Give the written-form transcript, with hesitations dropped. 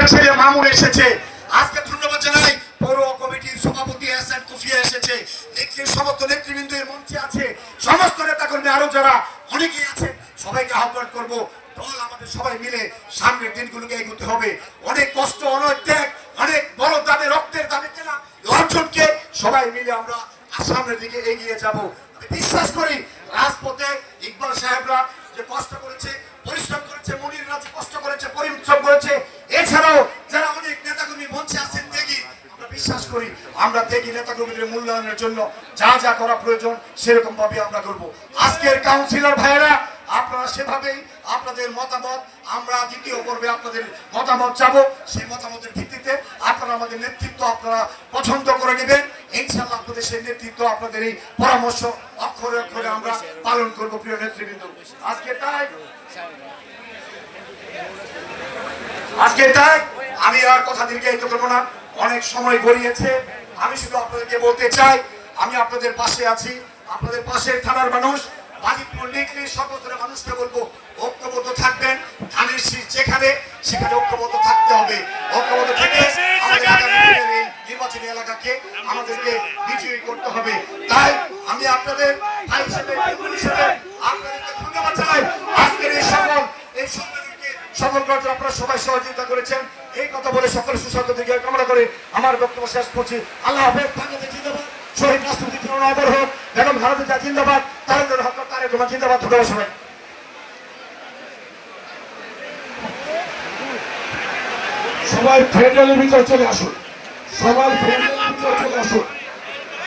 আপনার ছেলে মামুন এসেছে। আজকে ধন্যবাদ জানাই পৌর কমিটির সভাপতি হাসান কুফিয়া এসেছে, সমস্ত নেতৃবৃন্দের মঞ্চে আছে, সমস্ত নেতাকর্মী আরো যারা অনেকেই আছেন, সবাইকে আহ্বান করবো দল আমাদের সবাই মিলে সামনের দিনগুলোকে এগোতে হবে। অনেক কষ্ট, অনেক ত্যাগ, অনেক বড় দামে রক্তের দামে কেনা অর্জনকে সবাই মিলে আমরা সামনের দিকে এগিয়ে যাব। বিশ্বাস করি রাজপথে ইকবাল সাহেবরা যে কষ্ট করেছে, পরিশ্রম করেছে, মনিররা যে কষ্ট করেছে, পরিশ্রম করেছে, এছাড়াও যারা অনেক নেতাকর্মী মঞ্চে আছেন ত্যাগী, আমরা বিশ্বাস করি আমরা ত্যাগী নেতাকর্মীদের মূল্যায়নের জন্য যা যা করা প্রয়োজন সেরকম ভাবে আমরা করব। আজকের কাউন্সিলর ভাইয়েরা আপনারা সেভাবেই আপনাদের মতামত, আমরা দ্বিতীয় পর্বে আপনাদের মতামত চাবো, সেই মতামতের ভিত্তিতে আপনারা আমাদের নেতৃত্ব আপনারা পছন্দ করে নেবেন। ইনশাআল্লাহ আপনাদের সেই নেতৃত্ব, আপনাদের এই পরামর্শ অক্ষরে অক্ষরে আমরা পালন করবো। প্রিয় নেতৃবৃন্দ, আজকে তাই আমি আর কথা দীর্ঘায়িত করবো না, অনেক সময় গড়িয়েছে। আমি শুধু আপনাদেরকে বলতে চাই আমি আপনাদের পাশে আছি, আপনাদের পাশের থানার মানুষ, বাজিতপুর নিকলির সকলের মানুষকে বলবো ঐক্যবদ্ধ থাকবেন। ধানের শীষ যেখানে সেখানে ঐক্যবদ্ধ থাকতে হবে। ঐক্যবদ্ধ থেকে আমাদের আগামী দিনের এই নির্বাচনী এলাকাকে আমাদেরকে বিজয়ী করতে হবে। তাই আমি আপনাদের ভাই হিসেবে আপনাদেরকে ধন্যবাদ জানাই। আজকের এই সম্মেলনকে সফল করার জন্য আপনারা সবাই সহযোগিতা করেছেন। এই কথা বলে সকল সুস্বাস্থ্য দিকে কামনা করে আমার বক্তব্য শেষ করছি। আল্লাহ হাফেজ। বাংলাদেশ জিন্দাবাদ। শহীদ রাষ্ট্রপতি অমর হোক। বেগম খালেদা জিন্দাবাদ। তারেক রহমান জিন্দাবাদ। ধন্যবাদ সবাই। সবাই ফেডারেলের ভিতরে চলে আসুন, সবাই ফেডারেলের ভিতরে চলে আসুন।